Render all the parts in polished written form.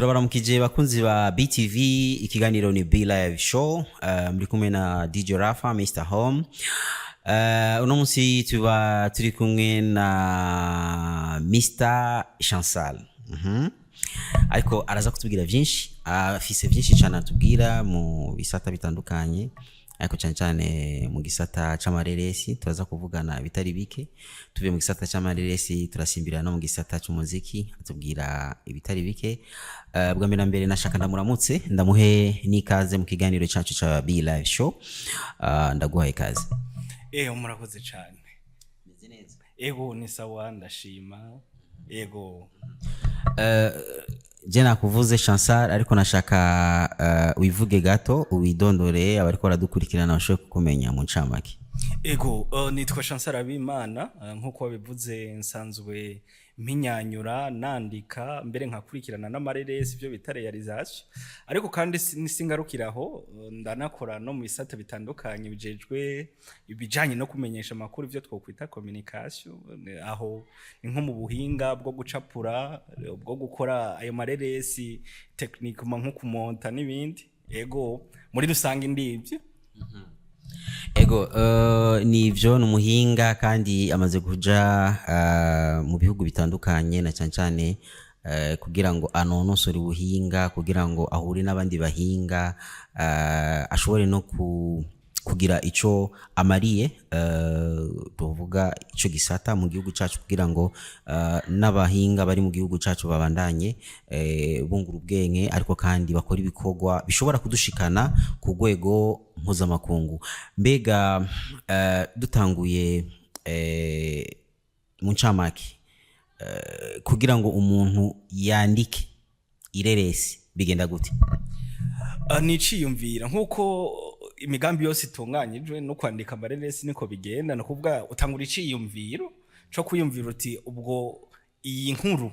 turabaramukije bakunzi ba BTV, ikiganiro ni B Live Show. Muri kumwe na DJ Rafa, Mr. Home. Uno munsi tuba turi kumwe na Mr. Chansal. Ariko araza kutubwira byinshi, afise byinshi cyane atubwira mu bisata bitandukanye. Ariko cyane cyane mu gisata c'amareresi turaza kuvugana bitari bike. Tuvuye mu gisata c'amareresi turasimbira no mu gisata c'umuziki atubwira ibitari bike. Bwa mbere nashaka ndamuramutse ndamuhe nikaze mu kiganiro cyacu ca B Live Show. Ndaguha ikaze. Murakoze cyane. Meze neza. Ni sawa ndashima. Jena kuvuze Chansal ariko nashaka wivuge gato ubidondore abariko baradukurikirana bashobora kumenya mu ncamake. Nitwa Chansal Abimana nkuko wabivuze nsanzwe mpinyanyura nandika mbere nkakurikirana n'amareresi byo bita realization, ariko kandi nisingarukiraho ndanakora no mu bisata bitandukanye bijejwe ibijanye no kumenyesha makuru byo twokwita communication, aho nko mu buhinga bwo gucapura bwo gukora ayo mareresi technique nko kumonta n'ibindi. Muri rusange ndivyo. Nivyo numuhinga kandi amaze kuja mu bihugu bitandukanye na cyane kugira ngo anonosore ubuhinga, kugira ngo ahure n'abandi bahinga, ashobore no kugira ico amariye tuvuga ico gisata mu gihugu cyacu, kugira ngo n'abahinga bari mu gihugu cyacu babandanye bungura ubwenge, ariko kandi bakora ibikorwa bishobora kudushikana ku rwego mpuzamakungu. Mbega dutanguye mu ncamake, kugira ngo umuntu yandike ireresi bigenda gute? Niciyumvira nkuko imigambi yose itunganyijwe no kwandika amareresi niko bigenda, no kuvuga utangura iciyumviro cyo kuyumvira uti ubwo iyi nkuru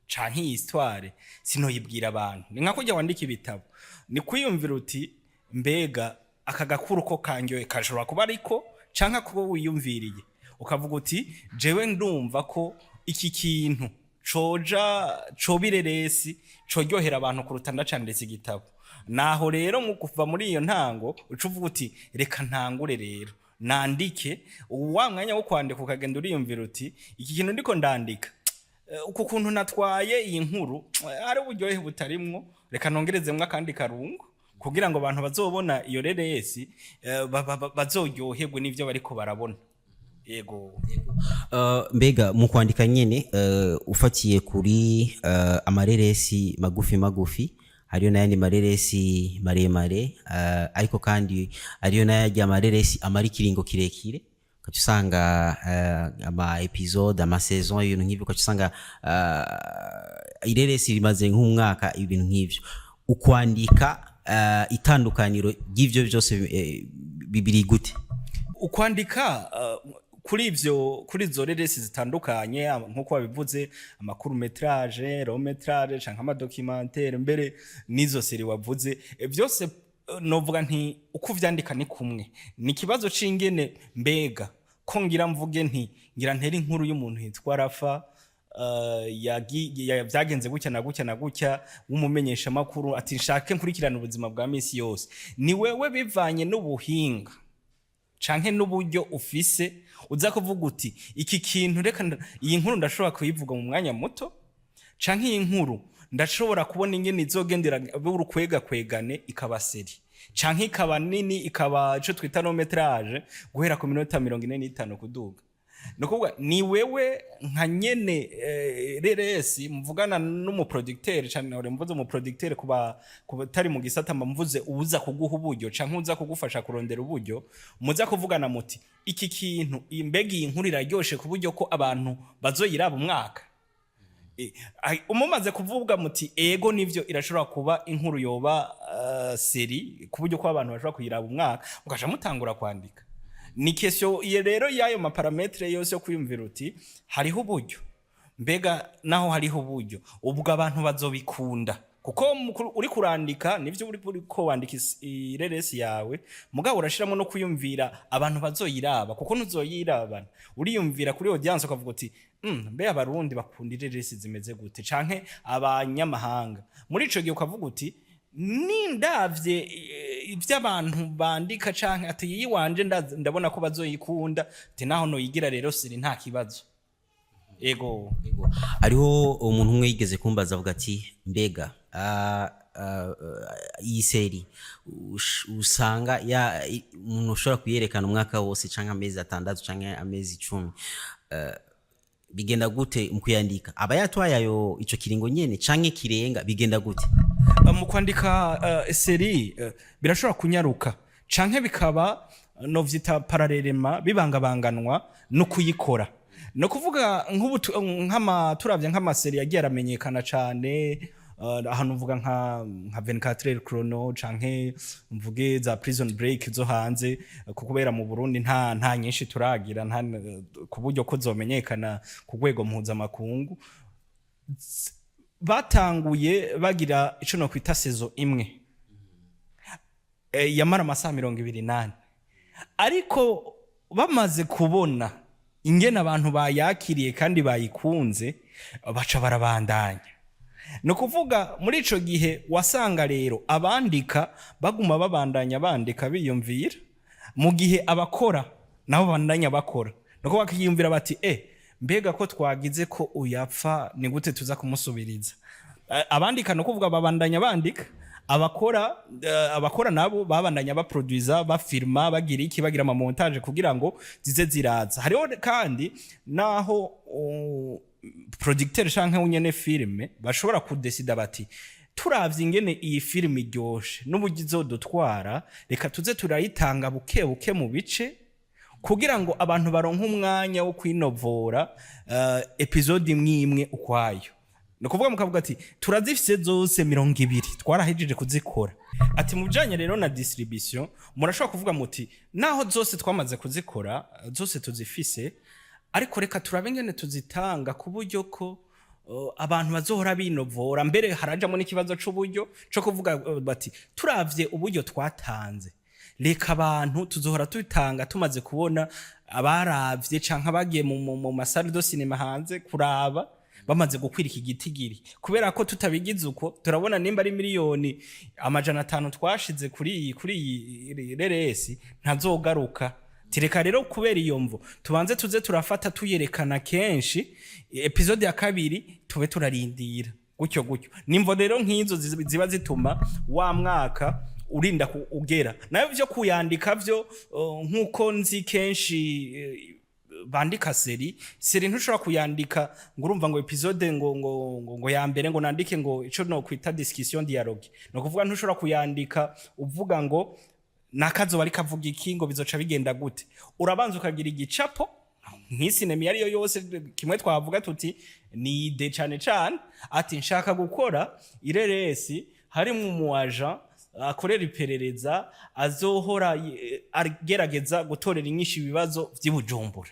canke iyi histoire sinoyibwira abantu. Ni nka kujya wandika ibitabo, ni kwiyumvira uti mbega aka gakuru ko kanyoye kashobora kuba ariko canka kuba wiyumviriye ukavuga uti jewe ndumva ko iki kintu cobireresi coryohera abantu kuruta ndacanditse igitabo. Naho rero mu kuva muri iyo ntango ucuvuga uti reka ntangure rero nandike. Wa mwanya wo kwandika ukagenda uriyumvira uti iki kintu ndiko ndandika uko kuntu natwaye iyi nkuru ari uburyohe butarimwo, reka nongerezemwe akandi karungo kugira ngo abantu bazobona iyo reresi bazoryoherwe n'ivyo bariko barabona. Mbega mu kwandika nyene ufatiye kuri amareresi magufi, hariyo n'ayandi mareresi maremare, ariko kandi hariyo n'ayandi amareresi amara ikiringo kirekire, ukaca usanga ama episode ama saison ibintu nk'ibyo, ukaca usanga ireresi rimaze nk'umwaka ibintu nk'ibyo. Ukwandika itandukaniro ry'ivyo byose bibiri gute? Ukwandika kuri izo reresi zitandukanye nkuko wabivuze, amakuru metrage, long metrage canke amadocumentaire, mbere nizo seri wavuze, byose novuga nti uko vyandika ni kumwe. Ni kibazo cingene mbega ko ngira mvuge nti ngira ntera inkuru y'umuntu hitwa Rafa byagenze gutya na gutya na gutya, wumumenyesha makuru ati nshake nkurikirana ubuzima bwa misi yose. Ni wewe bivanye n'ubuhinga canke n'uburyo ufise uza kuvuga uti iki kintu reka iyi nkuru ndashobora kuyivuga mu mwanya muto, canke iyi nkuru ndashobora kubona ingene izogendera kwegane ikaba seri, canke ikaba nini ikaba ico twita long metrage guhera ku minota 45 kuduga. No kuvuga ni wewe nka nyene reresi mvugana n'umuproducteur cyane, ore mvuze umuproducteur kuba tari mu gisata mvuze uza kuguha uburyo canke uza kugufasha kurondera uburyo, muza kuvugana muti iki kintu imbega iyi nkuru iraryoshe ku buryo ko abantu bazoyiraba umwaka. Umumaze kuvuga muti ego nivyo irashobora kuba inkuru yoba seri ku buryo ko abantu bashobora kuyiraba umwaka, ukaja mutangura kwandika. Ni kesyo iye rero yayo maparametre yose yo kwiyumvira uti hariho uburyo, mbega naho hariho uburyo ubwo abantu bazobikunda kuko uri kurandika nivyo uri ko wandika ireresi yawe mugabo urashiramo no kuyumvira abantu bazoyiraba kuko ntuzoyirabana uriyumvira kuri audience ukavuga uti mbe abarundi bakunda ireresi zimeze gute canke abanyamahanga muri ico gihe ukavuga uti nindavye ivy'abantu bandika canke ati yiwanje ndabona ko bazoyikunda ati naho no yigira rero siri nta kibazo ego ariho umuntu umwe yigeze kumbaza avuga ati mbega iyi seri usanga ya umuntu ushobora kuyerekana umwaka wose canke amezi 6 canke amezi 10 bigenda gute mu kuyandika aba yatwaye ayo ico kiringo nyene canke kirenga bigenda gute mu kwandika seri birashobora kunyaruka canke bikaba no vyita paralelema bibangabanganwa no kuyikora no kuvuga turavye nk'amaseri yagiye aramenyekana cane ahantu mvuga nka 24 chrono canke mvuge za prison break zo hanze kubera mu Burundi nta nyinshi turagira nta kuburyo ko zomenyekana ku rwego mpuzamakungu batanguye bagira ico no kwita sezo imwe yamara amasaha 28 ariko bamaze kubona ingene abantu bayakiriye kandi bayikunze baca barabandanya no kuvuga muri ico gihe wasanga rero abandika baguma babandanya bandika biyumvira mu gihe abakora nabo bandanya bakora nuko bakiyumvira bati mbega ko twagize ko uyapfa ni gute tuza kumusubiriza abandika no kuvuga babandanya bandika abakora nabo babandanya baproducer bafirma bagira iki bagira ama montage kugira ngo zize ziraza hariho kandi naho producteur canke unyene filme bashobora kudesida bati turavye ingene iyi filme iryoshe n'ubugizo dutwara reka tuze turayitanga buke buke mu bice kugira ngo abantu baronke umwanya wo kwinovora episode imwe ukwayo no kuvuga mukavuga ati turazifise zose 200 twarahejeje kuzikora ati mujanye rero na distribution murashobora kuvuga muti naho zose twamaze kuzikora zose tuzifise ariko reka turabe ngene tuzitanga ku buryo ko abantu bazohora binovora mbere harajamo n'ikibazo c'uburyo cyo kuvuga bati turavye uburyo twatanze reka abantu tuzohora tubitanga tumaze kubona abaravye canke abagiye mu masale do cinema hanze kuraba bamaze gukwirika igitigiri kubera ko tutabigize uko turabona nimba ari miliyoni 500 twashize kuri iyi reresi ntazogaruka tireka rero kubera iyo mvo tubanze tuze turafata tuyerekana kenshi episode ya kabiri tube turarindira gutyo nimvo rero nk'izo ziba zituma wa mwaka urinda ugera nayo byo kuyandika byo nkuko nzi kenshi bandika seri ntushobora kuyandika ngo urumva ngo episode ngo ya mbere ngo nandike ngo ico no kwita discussion dialogue no kuvuga ntushobora kuyandika uvuga ngo nakazo bari kavuga iki ngo bizoca bigenda gute urabanza ukagira igicapo nk'isinema yari yo yose kimwe twavuga tuti ni ide cane ati nshaka gukora ireresi hari mu agent akorera iperereza azohora agerageza gutorera inyinshi ibibazo vy'Ibujumbura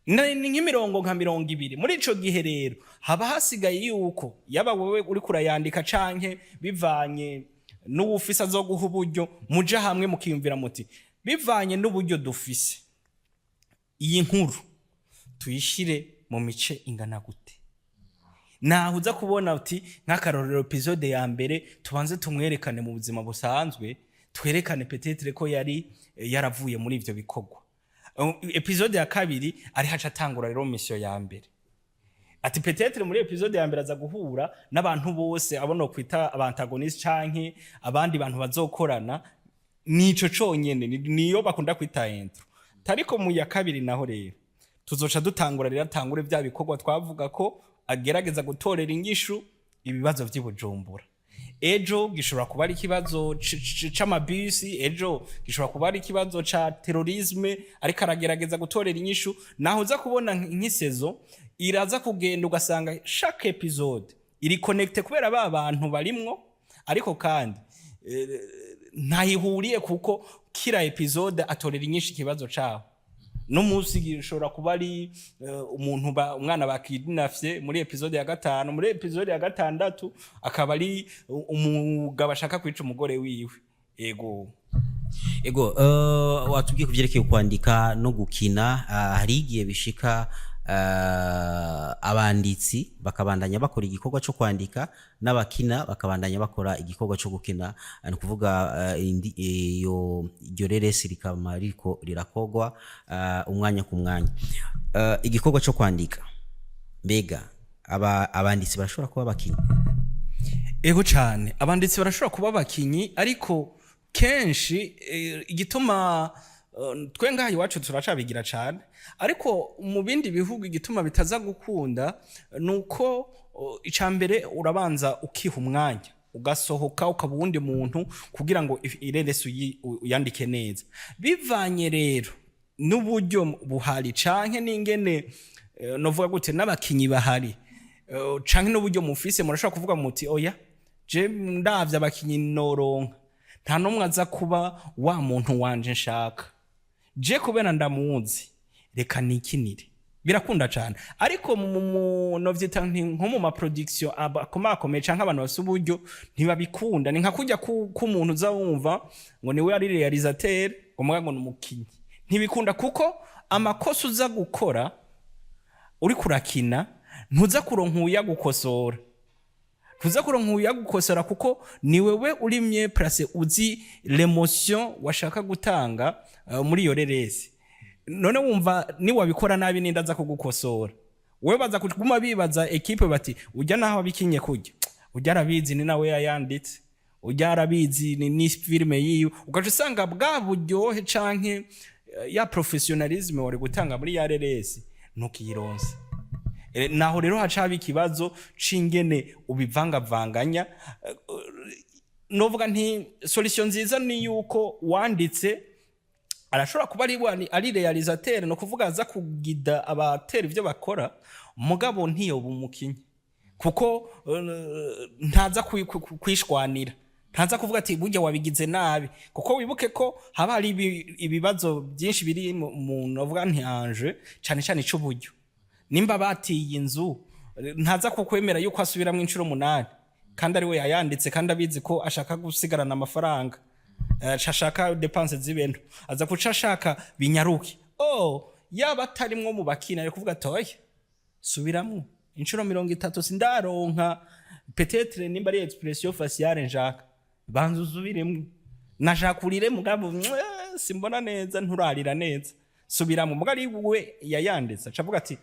ni nk'imirongo nka 200 muri ico gihe rero haba hasigaye yuko yaba wewe uri kurayandika canke bivanye n'ubufisa zo guha uburyo muja hamwe mukiyumvira muti bivanye n'uburyo dufise iyi nkuru tuyishire mu mice ingana gute naho uza kubona uti nk'akarorero episode ya mbere tubanze tumwerekane mu buzima busanzwe twerekane peut-être ko yaravuye muri ivyo bikorwa episode ya kabiri ari haca atangura rero mission ya mbere ati peut-être muri episode ya mbere aza guhura n'abantu bose abona kwita abantagonist canke abandi bantu bazokorana nico conyene niyo bakunda kwita intro tariko mu ya kabiri naho rero tuzoca dutangura rero atangure bya bikorwa twavuga ko agerageza gutorera inyishu ibibazo vy'Ibujumbura ejo gishobora kuba ari ikibazo c'amabisi ejo gishobora kuba ari ikibazo ca terrorisme ariko aragerageza gutorera inyishu naho uza kubona nk'isezo iraza kugenda ugasanga chaque episode iri connecte kubera ba bantu barimwo ariko kandi ntayihuriye kuko kira episode atorera inyinshi ikibazo caho no musi gishobora kuba ari umwana bakidinafye muri episode ya 5, muri episode ya 6 akaba ari umugabo ashaka kwica umugore wiwe. Ego watubwiye kuvyerekeye kwandika no gukina, hari igihe bishika abanditsi bakabandanya bakora igikorwa cyo kwandika n'abakina bakabandanya bakora igikorwa cyo gukina, ni kuvuga iyo reresi rikama riko rirakogwa umwanya ku mwanya. Igikorwa cyo kwandika, mbega abanditsi barashobora kuba bakinyi? Ego cyane, abanditsi barashobora kuba bakinyi, ariko kenshi igituma twe ngaha iwacu turacabigira cyane, ariko mu bindi bihugu igituma bitaza gukunda nuko icambere urabanza ukiha umwanya ugasohoka ukaba uwundi muntu kugira ngo ireresi uyandike neza. Bivanye rero n'uburyo buhari canke n'ingene novuga gute n'abakinyi bahari, canke n'uburyo mufise, murashobora kuvuga muti oya je ndavye abakinyi noronka nta numwe aza kuba wa muntu wanje nshaka, je kubera ndamuzi reka nikinire. Birakunda cyane, ariko novyita nko mu ma production abakomakomeye canke abantu bafite uburyo ntibabikunda. Ni nka kujya ku muntu uza wumva ngo niwe ari realisateur ngo muga ngo numukinyi, ntibikunda kuko amakosa uza gukora uri kurakina ntuza kuronka gukosora, ntuza kuronka gukosora kuko ni wewe urimye place uzi l'émotion washaka gutanga muri iyo reresi. None wumva ni wabikora nabi ninda za kugukosora, wewe baza kuguma bibaza equipe bati ujya naho abikinye kujya, ujya arabizi ni nawe yayanditse, ujya arabizi ni filme yiyo, ugaje usanga bwa buryohe canke ya professionalisme wari gutanga muri ya reresi nukironse. Naho rero hacaba ikibazo cingene ubivangavanganya. Novuga nti solution nziza ni yuko wanditse arashobora kuba ari realisateur, no kuvuga aza kugida abatera ivyo bakora, mugabo ntiyo bumukinyi kuko ntaza kwishwanira, ntaza kuvuga ati burya wabigize nabi, kuko wibuke ko haba hari ibibazo byinshi biri mu novuga nti anje cyane cy'uburyo. Nimba batiye inzu ntaza kukwemera yuko asubiramwe inshuro 8 kandi ari we yayanditse kandi abizi ko ashaka gusigarana amafaranga, ashaka dépense z'ibintu, aza kuca ashaka binyaruki. Yaba atarimwo mu bakina ari kuvuga toya subiramwe inshuro 30 sindaronka, peut-être nimba ari expression faciale njaka banzu zubiremwe najakurire mugabo simbona neza nturarira neza, subiramwe. Mugari we yayanditse acavuga ati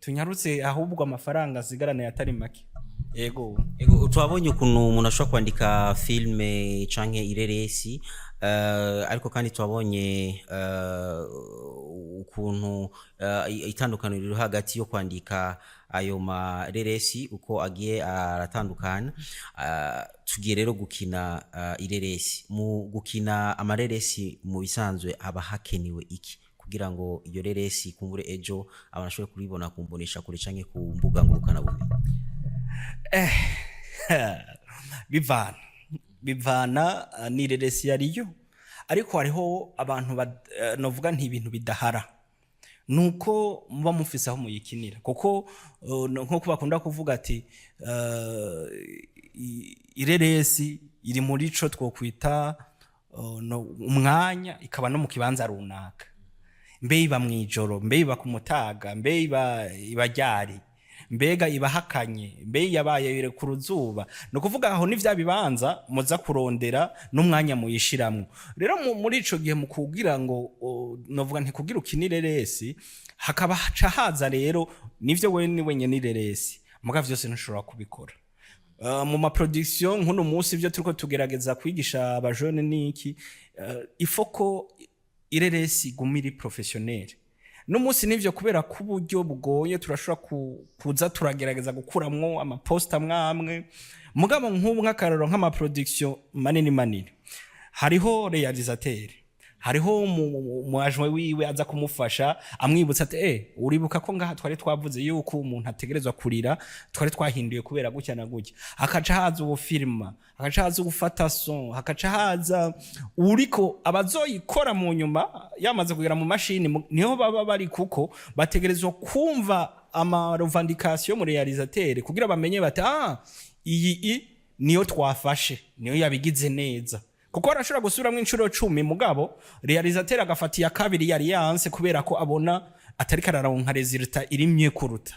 tunyarutse ahubwo amafaranga asigarana yatari make. Ego twabonye ukuntu umuntu ashobora kwandika filme canke ireresi, ariko kandi twabonye ukuntu itandukaniro riri hagati yo kwandika ayo mareresi uko agiye aratandukana. Tugiye rero gukina ireresi. Mu gukina amareresi mu bisanzwe haba hakeniwe iki kugira ngo iyo reresi kumbure ejo abantu ashobore kuribona kumbonesha kure canke ku mbuga ngurukana bumenyi? Bivana ni reresi yariyo, ariko hariho abantu novuga nti ibintu bidahara nuko muba mufise aho muyikinira, kuko nko bakunda kuvuga ati ireresi iri muri co twokwita umwanya, ikaba no mu kibanza runaka, mbe iba mwijoro, mbe iba ku mutaga, mbe iba ryari, mbega ibahakanye, mbe yabaye ku ruzuba. No kuvuga aho ni vya bibanza muza kurondera n'umwanya muyishiramwe. Rero muri ico gihe mu kugira ngo novuga nti kugira ukinire reresi hakaba haza rero nivyo wenye ni reresi, muga vyose ntushobora kubikora. Mu ma production nkuno munsi ivyo turiko tugerageza kwigisha abajone niki, ifoko ireresi gumiri professionnel. No munsi nivyo kubera ku buryo bugoye turashobora kuza turagerageza gukuramwo ama poster mwamwe, mugabo nk'ubu nk'akararo nk'ama production manini hariho realisateur, hariho umwajwe wiwe aza kumufasha amwibutsa ati uribuka ko ngaha twari twavuze yuko umuntu ategerezwa kurira twari twahinduye kubera gutya na gutya, hakaca haza ubufilima, hakaca haza gufata son, hakaca haza uriko abazoyikora mu nyuma yamaze kugera mu mashini niho baba bari, kuko bategerezwa kumva ama revendication mu realisateur kugira bamenye bati iyi niyo twafashe, niyo yabigize neza, kuko arashobora gusubiramwo inshuro 10 mugabo realisateur agafata iya kabiri yari yanse kubera ko abona atari kararonka resultat irimye kuruta.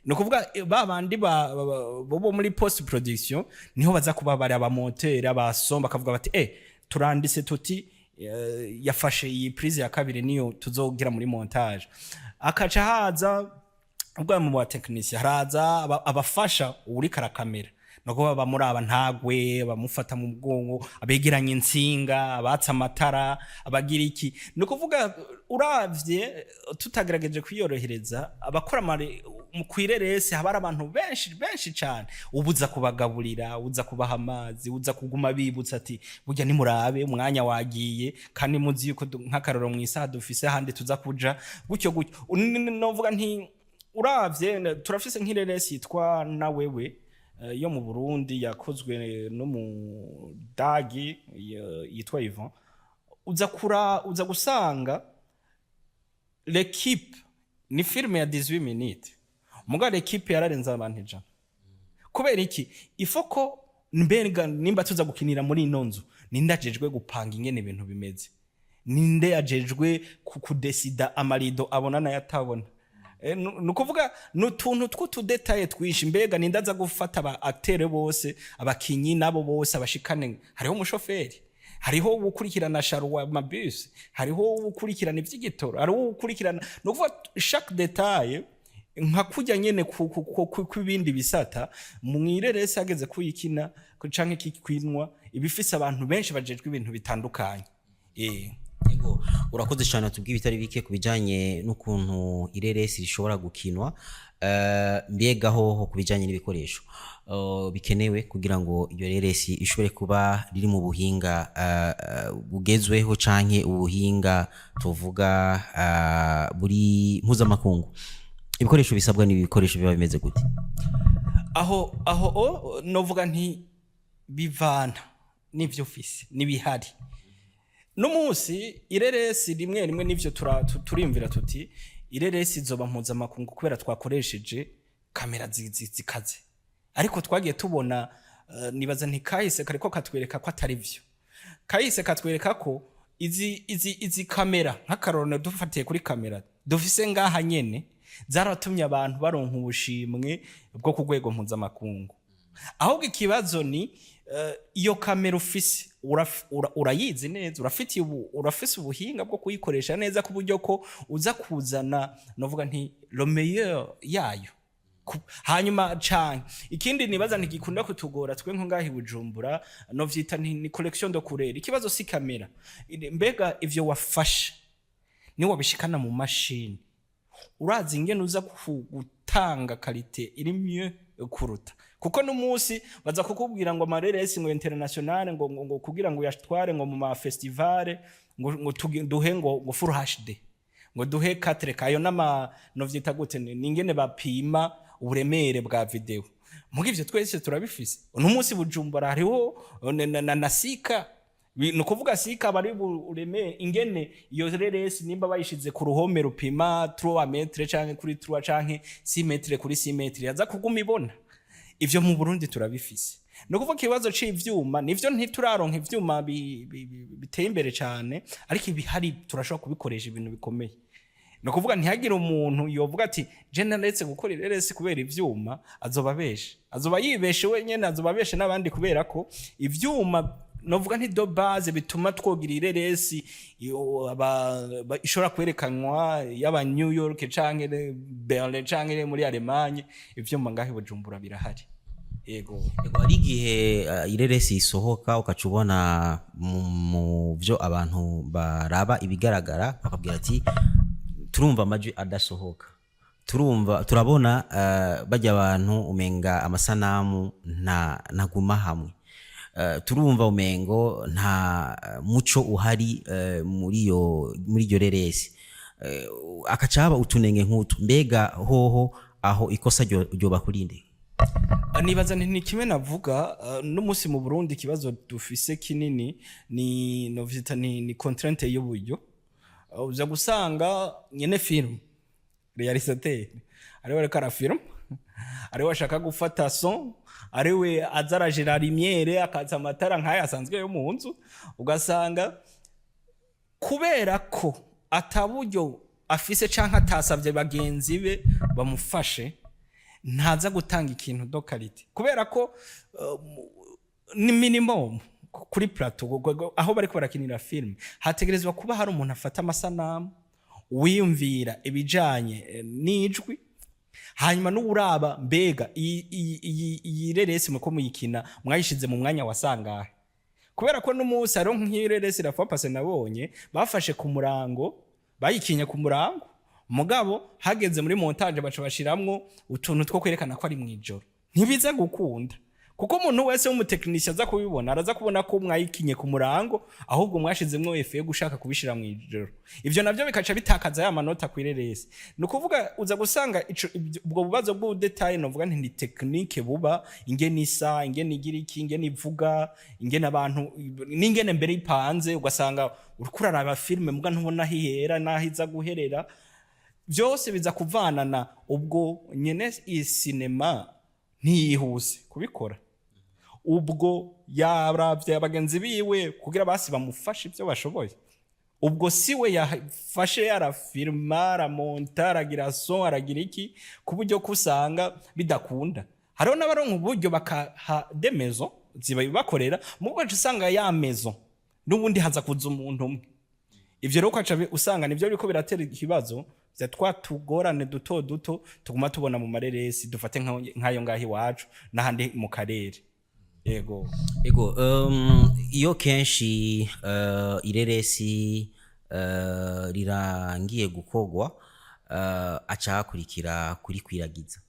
No kuvuga babandi bo muri post production niho baza kuba bari abamonteur abasomba bakavuga bati turandise tuti yafashe iyi prise ya kabiri niyo tuzogira muri montage. Akaca haza ubwo mu ba technicien haraza abafasha uri karakamera, nuko baba muri aba ntagwe bamufata mu bwongo, abegeranya insinga, abatsa amatara, abagira iki. No kuvuga uravye tutagerageje kwiyorohereza abakora mu kwirerese haba abantu benshi cyane, ubuza kubagaburira, uza kubaha amazi, uza kuguma bibutsa ati burya ni murabe umwanya wagiye kandi muzi yuko nk'akaroro mu isaha dufise handi tuza kuja gutyo. Novuga nti uravye turafise nk'irerese yitwa na wewe yo mu Burundi yakozwe no mu Dagi yitwa Ivan, uza gusanga l'équipe ni filme ya 18 minutes muga l'équipe yararenza abantu ijana. Kubera iki? Ifoko mbenga nimba tuza gukinira muri ino nzu nindajejwe gupanga ingene ibintu bimeze, ninde yajejwe kudesida amarido abona na yatabona. Nukuvuga n'utuntu tw'utudetaye twishi, mbega nindaza gufata aba acteur bose, abakinyi nabo bose abashikane, hariho umushoferi, hariho ukurikirana sharuwa mabus, hariho ukurikirana ivy'igitoro, hariho ukurikirana, nukuvuga chaque detail nka kujya nyene kw'ibindi bisata mwirerese ageze kuyikina canke kikwinwa ibifise abantu benshi bajejwe ibintu bitandukanye. Yego urakoze cyane tubwiye bitari bike kubijanye n'ukuntu ireresi rishobora gukinwa, mbega ho kubijanye n'ibikoresho bikenewe kugira ngo iyo reresi ishobore kuba riri mu buhinga bugezweho canke ubuhinga tuvuga buri mpuzamakungu. Ibikoresho bisabwa ni ibikoresho biba bimeze gute? Aho novuga nti bivana n'ivyo ufise n'ibihari. N'umunsi ireresi rimwe n'ivyo turimvira tuti ireresi zoba mpuzamakungu kubera twakoresheje kamera zikaze, ariko twagiye tubona nibaza nti kahise kariko katwereka ko atari vyo. Kahise katwereka ko izi kamera nk'akarorero dufatiye kuri kamera dufise ngaha nyene zaratumye abantu baronka ubushimwe bwo ku rwego mpuzamakungu. Ahubwo ikibazo ni iyo kamera ufise urayizi neza, urafise ubuhinga bwo kuyikoresha neza ku buryo ko uza kuzana novuga nti le meilleur yayo. Hanyuma canke ikindi nibaza ntigikunda kutugora twe nko ngahi Bujumbura no vyita ni collection de couleurs. Ikibazo si kamera, mbega ivyo wafashe ni wabishikana mu mashini, urazi ingene uza gutanga qualité iri mieux kuruta. Kuko n'umunsi baza kukubwira ngo amareresi ngo international ngo kugira ngo yatware ngo mu ma festival ngo duhe ngo full HD ngo duhe 4K, ayo nama no vyita gute ningene bapima uburemere bwa video. Mugi ivyo twese turabifise. N'umunsi Bujumbura hariho na sika, no kuvuga sika bari bureme ingene iyo reresi nimba bayishize ku ruhome rupima 3 metre canke kuri 3 canke 6 metre kuri 6 metre yaza kuguma ibona. Ivyo mu Burundi turabifise. No kuvuga kibazo c'ivyuma nivyo ntituraronka ivyuma biteye imbere cyane, ariko ibihari turashobora kubikoresha ibintu bikomeye. No kuvuga ntihagira umuntu yovuga ati je naretse gukora ireresi kubera ivyuma, azoba yibeshe wenyene, azobabeshe n'abandi kubera ko ivyuma novuga nti do base bituma twogira ireresi ishobora kwerekanwa yaba New York canke Berlin canke muri Allemagne. Ivyuma ngahe Bujumbura birahari. Yego ari gihe ireresi isohoka ukacubona mu byo abantu baraba ibigaragara bakabwira ati turumva amajwi adasohoka, turabona bajya abantu umenga amasanamu ntaguma hamwe. turumva umengo nta muco uhari muri iryo reresi. Akacaba utunenge nk'utu, mbega hoho aho ikosa ryoba kurinde? Nibaza ni kimwe navuga n'umunsi mu Burundi ikibazo dufise kinini ni novita ni contrainte y'uburyo. Uza gusanga nyene film realisateur ariwe ariko arafilm, ariwe ashaka gufata son, ariwe azarajira lumiere akaza amatara nk'aya asanzwe yo mu nzu, ugasanga kubera ko ataburyo afise canke atasavye bagenzi be bamufashe ntaza gutanga ikintu do quality, kubera ko ni minimum kuri plateau aho bariko barakinira film hategerezwa kuba hari umuntu afata amasanamu wiyumvira ibijanye n'ijwi, hanyuma n'uraba mbega iyi reresi muko muyikina mwayishize mu mwanya wasangahe, kubera ko n'umunsi ari nk'ireresi la fois passée nabonye bafashe ku murango bayikinye ku murango, mugabo hageze muri montage baca bashiramwo utuntu two kwerekana ko ari mwijoro. Ntibiza gukunda kuko umuntu wese w'umutekinisha aza kubibona araza kubona ko mwayikinye ku murango, ahubwo mwashizemwo efe yo gushaka kubishira mwijoro. Ivyo navyo bikaca bitakaza ya manota kwireresi. Nukuvuga uza gusanga ubwo bubazo bwo detail novuga nti ni technique buba, ingene isa, ingene igira iki, ingene ivuga, ingene abantu n'ingene mbere ipanze, ugasanga urikura araba filme muga ntubona hihera nahiza guherera. Byose biza kuvanana ubwo nyene isinema ntiyihuse kubikora, ubwo yaravye abagenzi biwe kugira basi bamufashe ivyo bashoboye, ubwo siwe yafashe yarafilma aramonta aragira son aragira iki kuburyo kusanga bidakunda. Hariho n'abaronka uburyo bakaha de maison ziba bakorera mubwo usanga ya maison n'ubundi haza kuza umuntu umwe. Ivyo rero ukaca usanga nivyo biriko biratera ikibazo zatwa tugorane duto tuguma tubona mu mareresi, dufate nkayo ngahi wacu nahandi mu karere. Ego iyo kenshi ireresi rirangiye gukogwa aca hakurikira kuri kwiragiza.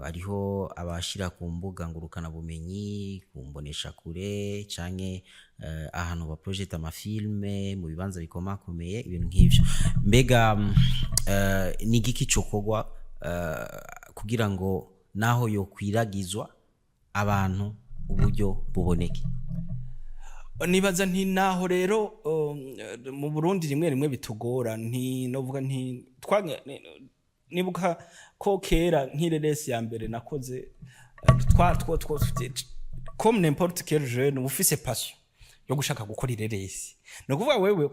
Ariho abashira ku mbuga ngurukana bumenyi, kumbonesha kure canke ahantu ba project amafilme mu bibanza bikomakomeye, ibintu nk'ivyo. Mbega ni giki cokogwa kugira ngo naho yo kwiragizwa abantu uburyo buboneke? Nibaza nti naho rero mu Burundi rimwe bitugora, nti novuga nti nibuka ko kera nk'ireresi ya mbere nakoze comme n'importe quel jeune ufise passion yo gushaka gukora ireresi, no kuvuga wewe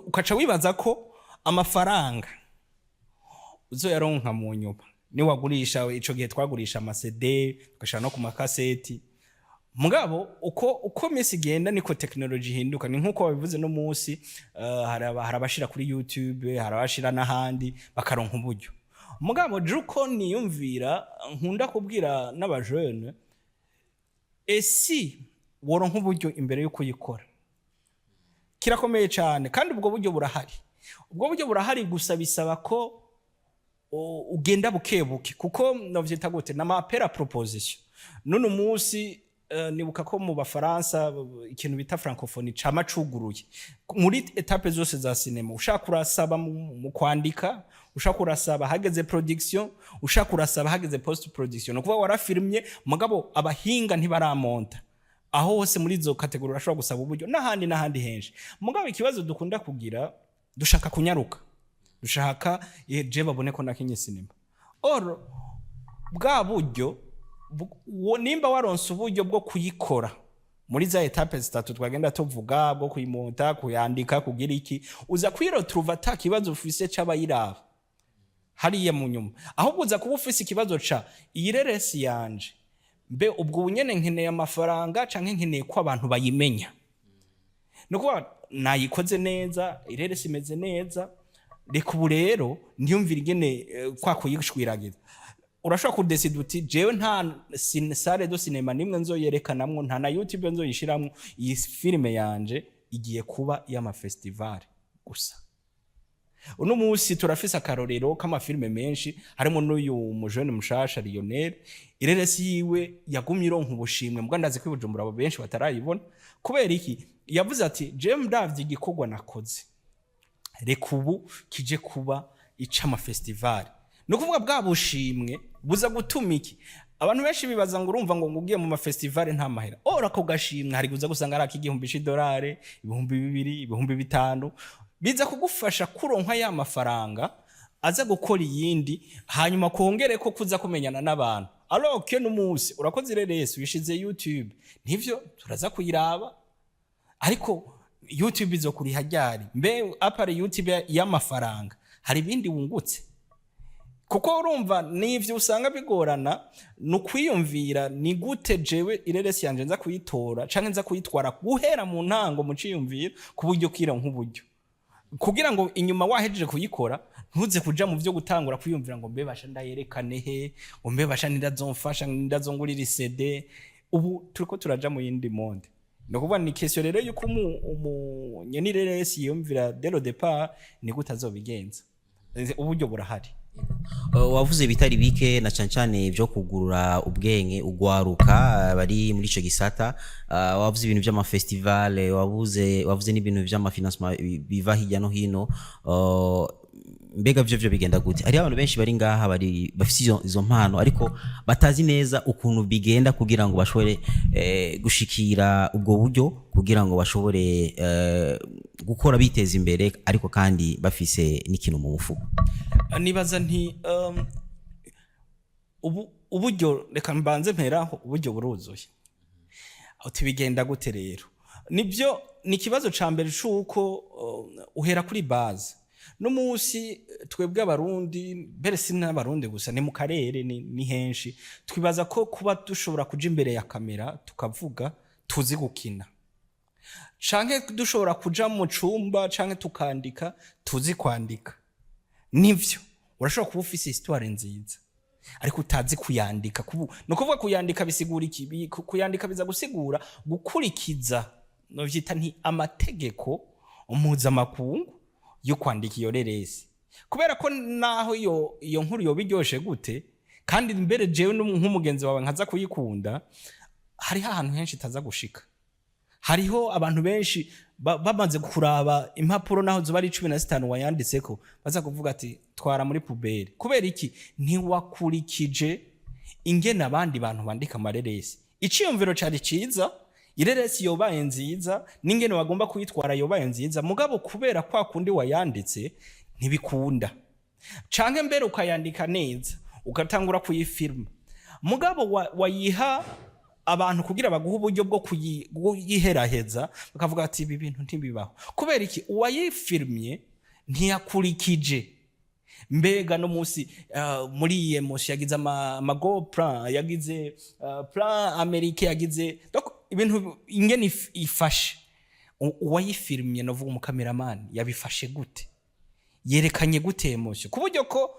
ukaca wibaza ko amafaranga uzoyaronka mu nyuma ni wagurisha. Ico gihe twagurisha ama CD tukashana no ku makaseti, mugabo uko misi genda niko technology hinduka. Ni nkuko babivuze no munsi harabashira kuri YouTube, harabashira n'ahandi bakaronka uburyo. Mugabo juko niyumvira nkunda kubwira n'abajeune, esi woronka uburyo imbere yo kuyikora kirakomeye cyane, kandi ubwo buryo burahari. Ubwo buryo burahari gusa bisaba ko ugenda bukebuke, kuko novyita gute n'amapera proposition. None munsi nibuka ko mu Bafaransa ikintu bita francophonie cama cuguruye muri etape zose za cinema. Ushaka kurasaba mu kwandika, ushaka kurasaba hageze production, ushaka kurasaba hageze post production, no kuba warafilmye mugabo abahinga ntibaramonta. Aho hose muri zo kategori urashobora gusaba uburyo n'ahandi henshi. Mugabo ikibazo dukunda kugira, dushaka kunyaruka, dushaka je babone ko nakinye cinema. Or bwa buryo nimba waronse uburyo bwo kuyikora muri za etape zitatu twagenda tuvuga, bwo kuyimonta, kuyandika, kugira iki, uza kwirotruva ata kibazo ufise c'abayiraba hariya mu nyuma. Ahubwo uza kuba ufise ikibazo ca iyi reresi yanje, mbe ubwo unyene nkeneye amafaranga canke nkeneye ko abantu bayimenya. Nuko nayikoze neza, ireresi imeze neza, reka ubu rero ndiyumvira ingene kwa kuyishwiragiza. Urashobora kudecide uti jewe nta salle do cinema nimwe nzoyerekanamwo, nta na YouTube nzoyishiramwo, iyi filme yanje igiye kuba y'ama festival gusa. uno munsi turafise akarorero k'amafilme menshi harimo n'uyu mujene mushasha Lionel ireresi yiwe yagumye ironka ubushimwe mbwa ndazi ko Bujumbura abo benshi batarayibona kubera iki yavuze ati je ndavye igikorwa nakoze reka ubu kije kuba icama festival no kuvuga bwa bushimwe buza gutuma iki abantu benshi bibaza ngo urumva ngo ngugiye mu ma festival nta mahera ora ko gashimwe hari kuza gusanga ari $1000 $2000 $5000 biza kugufasha kuronka ya mafaranga aza gukora iyindi hanyuma kongere ko kuza kumenyana n'abantu alors que n'umunsi urakoze ireresi wishize YouTube nivyo turaza kuyiraba ariko YouTube izo kuri hajyari mbe apare YouTube y'amafaranga hari ibindi wungutse kuko urumva nivyo usanga bigorana no kwiyumvira ni gute jewe ireresi yanje nza kuyitora canke nza kuyitwara guhera mu ntango mu ciyumvira ku buryo kira nk'uburyo kugira ngo inyuma wahejeje kuyikora ntuze kuja mu byo gutangura kwiyumvira ngo mbebasha ndayerekane he ngo mbebasha ndazomfasha ndazongurira CD ubu turiko turaja mu yindi monde no kuba ni question rero yuko umunyenireresi yumvira dès le départ ni gutazobigenza uburyo burahari wavuze bitari bike na cancane byo kugurura ubwenge ugwaruka bari muri ico gisata wavuze ibintu by'ama festival wavuze n'ibintu by'ama financement biva hirya no hino mbega byo bigenda gute ari abantu benshi bari ngaha bari bafite izo mpano ariko batazi neza ukuntu bigenda kugira ngo bashobore gushikira ubwo buryo kugira ngo bashobore gukora biteza imbere ariko kandi bafise n'ikintu mu mufuko nibaza nti uburyo reka mbanze mperaho uburyo buruzuye aho tibigenda gute rero nibyo ni kibazo ca mbere cuko uhera kuri base no musi twebwe abarundi mbere sina abarundi gusa ni mu karere ni henshi twibaza ko kuba dushobora kuja imbere ya kamera tukavuga tuzi gukina canke dushobora kuja mu cumba canke tukandika tuzi kwandika nivyo urashobora kuba ufise histoire nziza ariko utazi kuyandika no kuvuga kuyandika bisigura iki kuyandika biza gusigura gukurikiza no vyita nti amategeko mpuzamakungu yo kwandika iyo reresi kubera ko naho iyo nkuru yo biryoshe gute kandi mbere jewe nk'umugenzi wawe nkaza kuyikunda hari ahantu henshi taza gushika hariho abantu benshi bamaze kuraba impapuro naho zo bari 15 wayanditseko baza kuvuga ati twara muri puberi kubera iki ntiwakurikije ingene abandi bantu bandika amareresi iciyumviro cari ciza ireresi yobaye nziza n'ingene wagomba kuyitwara yobaye nziza mugabo kubera kwa kundi wayanditse ntibikunda canke mbere ukayandika neza ugatangura kuyifilma mugabo wayiha abantu kugira baguha uburyo bwo kuyiheraheza bakavuga ati ibi bintu ntibibaho kubera iki uwayifilmye ntiyakurikije mbega no musi muri emotion yagize amago plan yagize plan Amerika yagize donc ibintu ingene ifashe uwayifilmye no vuga umukameraman yabifashe gute yerekanye gute emotion kuburyo ko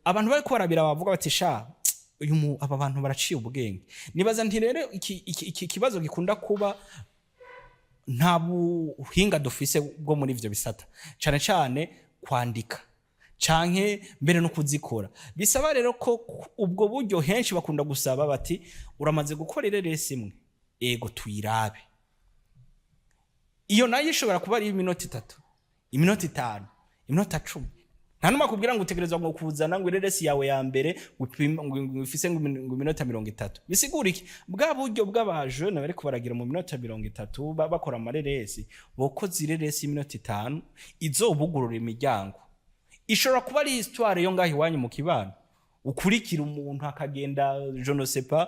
abantu bari kwarabira bavuga bati sha uyu aba bantu baraciye ubwenge nibaza nti rero iki kibazo gikunda kuba nta buhinga dufise bwo muri ivyo bisata cyane cyane kwandika canke mbere no kuzikora bisaba rero ko ubwo buryo henshi bakunda gusaba bati uramaze gukora ireresi imwe ego tuyirabe iyo nayo ishobora kuba ari iminota 3 iminota 5 iminota 10 nta numa kubwira ngo utegerezwa ngo kuzana ngo ireresi yawe ya mbere ufise ngo iminota 30 bisigura iki bwa buryo bw'abajene bari kubaragira mu minota 30 bakora amareresi bokoze ireresi iminota 5 izobugurura imiryango ishobora kuba ari histoire yo ngaho iwanyu mu kibano ukurikira umuntu akagenda je ne sais pas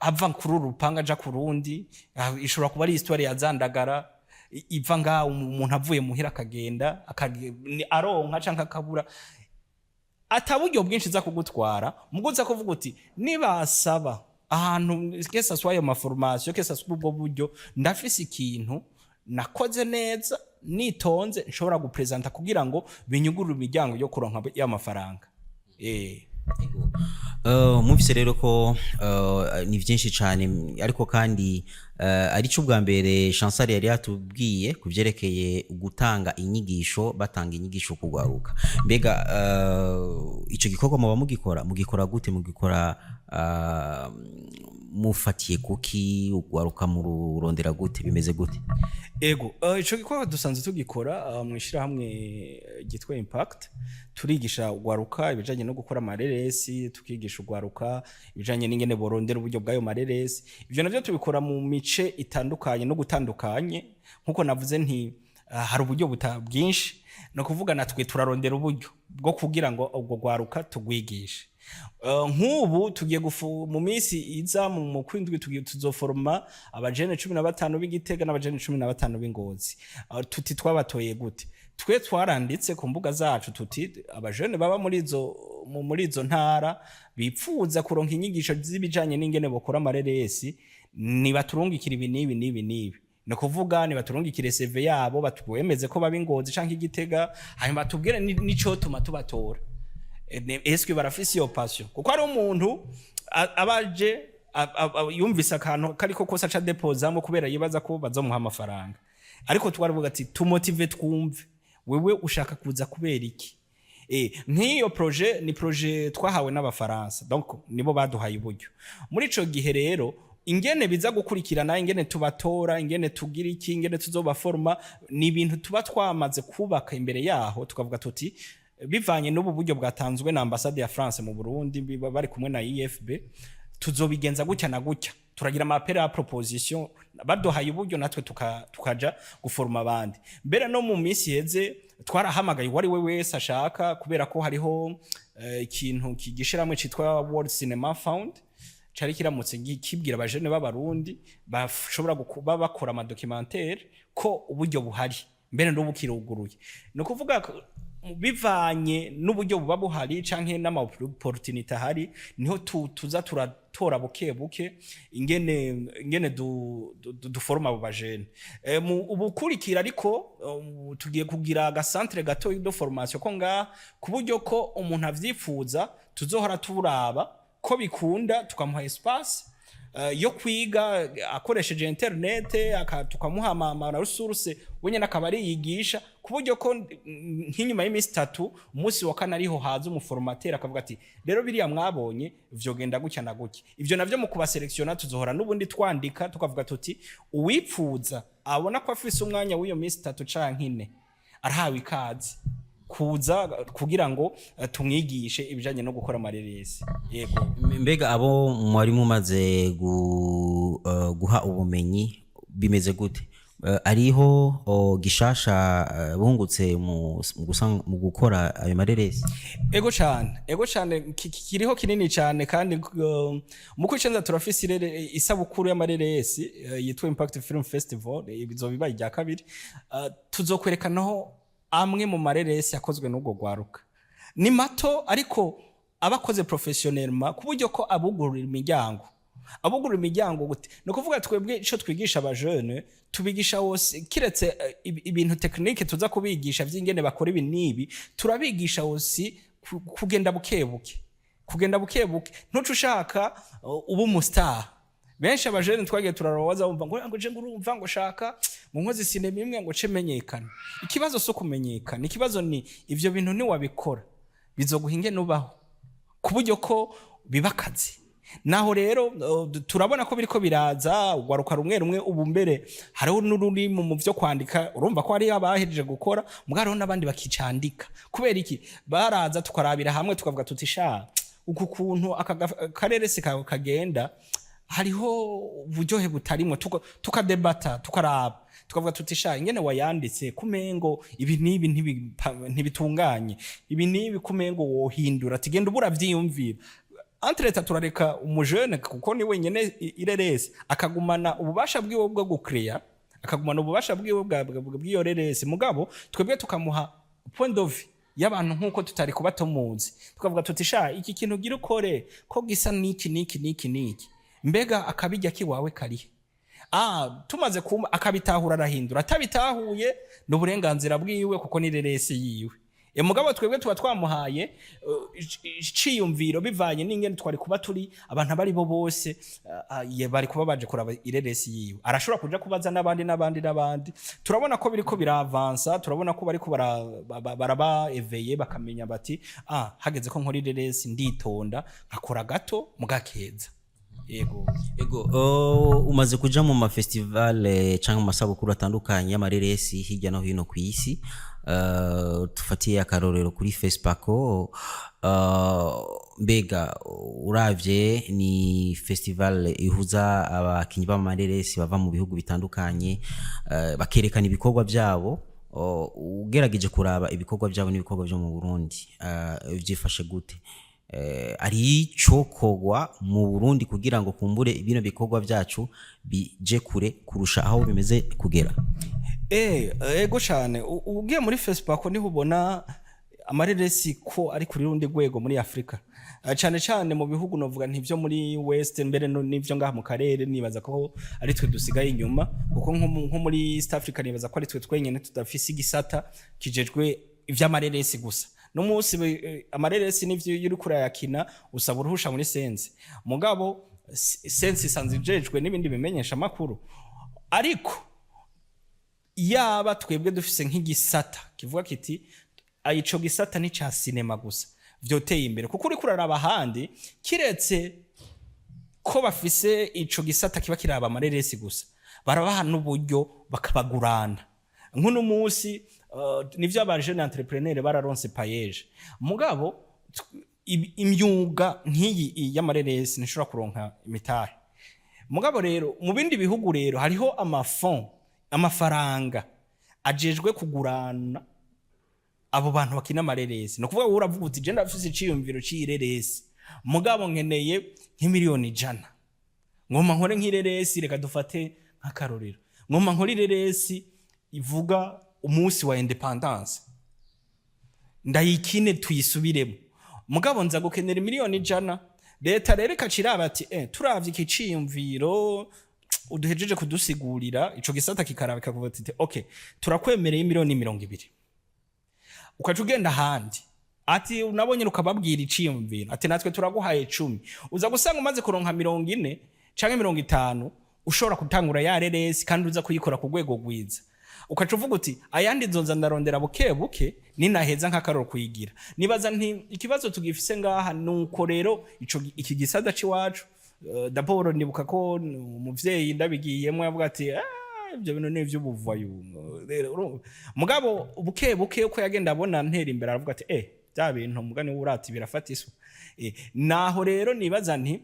ava kuri urupanga aja ku rundi ishobora kuba ari histoire yazandagara iva ngaho umuntu avuye muhira akagenda aronka canka akabura ataburyo bwinshi za kugutwara muguza kuvuga uti nibasaba ahantu kesa swayo ma formation kesa ubwo buryo ndafise ikintu nakoze neza nitonze nshobora gupresenta kugira ngo binyugurure imiryango yo kuronka y'amafaranga mufise rero ko ni byinshi cyane ariko kandi arico bwa mbere Chancel yari yatubwiye kuvyerekeye gutanga inyigisho, batanga inyigisho kugwaruka. Mbega ico gikorwa muba mugikora gute, mugikora mufatiye kuki, ugwaruka mu rurondera gute, bimeze gute? Ego ico gikorwa dusanzwe tugikora mwishira hamwe gitwe Impact, turigisha ugwaruka ibijanye no gukora amareresi, tukigisha ugwaruka ibijanye n'ingene borondera uburyo bwayo mareresi. Ivyo navyo tubikora mu mice itandukanye no gutandukanye, nkuko navuze nti hari uburyo bwinshi, no kuvuga natwe turarondera uburyo bwo kugira ngo ubwo gwaruka tugwigishe. Nk'ubu tugiye mu minsi iza mu kwindwi tuzoforma abajene 15 b'Igitega n'abajene 15 b'Ingozi. Tuti twabatoye gute? Twe twaranditse ku mbuga zacu tuti abajene baba muri izo ntara bipfuza kuronka inyigisho z'ibijanye n'ingene bokora amareresi, ni baturungikira ibi nibi. No kuvuga ni baturungikire CV yabo, batubwemeze ko baba Ingozi canke Igitega, hanyuma batubwire nico tuma tubatora. Eske barafise iyo passion, kuko ari umuntu abaje yumvise akantu kariko kosa ca deposamo kubera yibaza ko bazomuha amafaranga, ariko twaravuga ati tumotive twumve wewe ushaka kuza kubera iki. Nk'iyo projet ni projet twahawe n'abafaransa, donc nibo baduhaye uburyo. Muri ico gihe rero ingene biza gukurikirana, ingene tubatora, ingene tugira iki, ingene tuzobaforma, ni ibintu tuba twamaze kubaka imbere yaho, tukavuga tuti bivanye n'ubu buryo bwatanzwe na ambassade ya France mu Burundi bari kumwe na IFB, tuzobigenza gutya na gutya, turagira amapera ya proposition, baduhaye uburyo natwe tukaja guforma abandi. Mbere no mu minsi heze twarahamagaye wari we wese ashaka, kubera ko hariho ikintu kigishiramwe citwa World Cinema Fund, cari kiramutse kibwira abajene b'abarundi bashobora kuba bakora ama documentaire ko uburyo buhari, mbere n'ubu kiruguruye. No kuvuga bivanye n'uburyo buba buhari canke n'ama opportunity hari, niho tuza turatora buke ingene duforma abo bajene. Ubukurikira ariko tugiye kugira aga centre gato de formation ko nga kuburyo ko umuntu avyifuza tuzohora turaba ko bikunda, tukamuha espace yo kwiga akoresheje internet, tukamuha ama resource wenye nakabari yigisha, kuburyo ko nk'inyuma y'imisi 3 umunsi wa kane ariho haza umuformateur akavuga ati rero biriya mwabonye vyogenda gutya na gutya. Ivyo navyo mu kubaselektiona tuzohora n'ubundi twandika tukavuga tuti uwipfuza abona ko afise umwanya w'iyo misi 3 canke 4 arahawe ikaze kuza kugira ngo tumwigishe ibijanye no gukora amareresi. Yego. Mbega abo mwari mumaze guha ubumenyi bimeze gute? Ariho gishasha bungutse mu gukora ayo mareresi? Ego cyane kiriho kinini cyane, kandi mu kwicenza turafise isabukuru y'amareresi yitwa Impact Film Festival, bizobiba ijya kabiri. Tuzokwerekanaho amwe mu mareresi yakozwe n'ubwo gwaruka. Ni mato ariko abakoze professionnellement, kuburyo ko abugurira imiryango gute. No kuvuga twebwe ico twigisha abajene tubigisha wose, kiretse ibintu technique tuza kubigisha vy'ingene bakora ibi nibi, turabigisha wose kugenda bukebuke. Ntucu ushaka ubu mu star. Benshi abajene twagiye turarobaza bumva ngo je ngurumva ngo shaka mu nkozi sinema imwe ngo cemenyekana. Ikibazo so kumenyekana, ikibazo ni ivyo bintu ni wabikora bizoguhinge nubaho kuburyo ko bibakazi. Naho rero turabona ko biriko biraza ugwaruka rumwe ubu mbere hariho n'ururi mu vyo kwandika, urumva ko ari abahejeje gukora mugaro n'abandi bakicandika. Kubera iki baraza tukarabira hamwe tukavuga tuti sha uku kuntu akareresi kagenda, hariho uburyohe butarimo, tukadebata tukaraba tukavuga tuti sha ingene wayanditse kumengo ibi nibi ntibitunganye, ibi nibi kumengo wohindura tigenda ubura vyiyumvira. Entreta turareka umujene kuko ni wenyene ireresi akagumana ububasha bwiwe bwo gukreya, akagumana ububasha bwiwe bw'iyo reresi, mugabo twebwe tukamuha point of view y'abantu nkuko tutari kubatomuzi, tukavuga tuti sha iki kintu gira ukore ko gisa niki mbega akabijya kiwawe karihe. Tumaze kuma akabitahura arahindura, atabitahuye n'uburenganzira bwiwe kuko ni reresi yiwe. mugabo twebwe tuba twamuhaye iciyumviro bivanye n'ingene twari kuba turi abantu abari bo bose bari kuba baje kuraba ireresi yiwe. Arashobora kuja kubaza n'abandi turabona ko biriko biravansa, turabona ko bariko baraba eveye bakamenya bati hageze ko nkora ireresi nditonda nkakora gato mugakeza. Umaze kuja mu ma festival canke mu masabukuru atandukanye y'amareresi hirya no hino ku isi, tufatiye akarorero kuri Fespaco, mbega uravye ni festival ihuza abakinyi b'amareresi bava mu bihugu bitandukanye, bakerekana ibikorwa byabo. Ugerageje kuraba ibikorwa byabo n'ibikorwa byo mu Burundi, vyifashe gute? Ari icokogwa mu Burundi kugira ngo kumbure bino bikorwa byacu bije kure kurusha aho bimeze kugera? Ego cyane. Ugiye muri Facebook niho ubona amareresi ko ari kuri rundi rwego muri Afrika, cyane cyane mu bihugu novuga ntivyo muri West, mbere n'ivyo ngaha mu karere nibaza ko ari twe dusigaye inyuma, kuko nko muri East Africa nibaza ko ari twe twenyene tudafise igisata kijejwe ivy'amareresi gusa. No musi amareresi nivyo yuri kurayakina usaba uruhusha muri sense, mugabo sense isanzwe ijejwe n'ibindi bimenyesha makuru. Ariko yaba twebwe dufise nk'igisata kivuga kiti ico gisata ni ca cinema gusa, vyoteye imbere, kuko uri kuraraba handi kiretse ko bafise ico gisata kiba kiraba amareresi gusa, barabaha n'uburyo bakabagurana. Nkuno musi nivyo aba jeune entrepreneur bararonse payeje, mugabo imyuga nk'iyi y'amareresi nishobora kuronka imitahe. Mugabo rero mu bindi bihugu rero hariho amafaranga ajejwe kugurana abo bantu bakina amareresi. No kuvuga uravuga uti je ndafise iciyumviro c'ireresi, mugabo nkeneye nk'imiliyoni 100, ngoma nkore nk'ireresi, reka dufate nk'akarorero, ngoma nkore ireresi ivuga umunsi wa independence, ndayikine tuyisubiremo, mugabo nza gukenera miliyoni 100. Leta rero ikaciraba ati turavye iki ciyumviro uduhejeje kudusigurira, ico gisata kikaraba kikavuga ati okay, turakwemereye miliyoni 20. Ukaca ugenda handi ati unabonye ukababwira iciyumviro ati natwe turaguhaye 10, uza gusanga umaze kuronka 40 canke 50 ushobora gutangura ya reresi kandi uza kuyikora ku rwego rwiza. Ukaca uvuga uti ayandi nzonza ndarondera buke buke ninaheza nk'akaroro kuyigira. Nibaza nti ikibazo tugifise ngaha nuko rero iki gisada ciwacu, d'abord nibuka ko umuvyeyi ndabigiyemo yavuga ati ibyo bintu n'ivyo buvayo. Mugabo buke buke uko yagenda abona ntera imbere aravuga ati bya bintu mugani urati birafata isu. Naho rero nibaza nti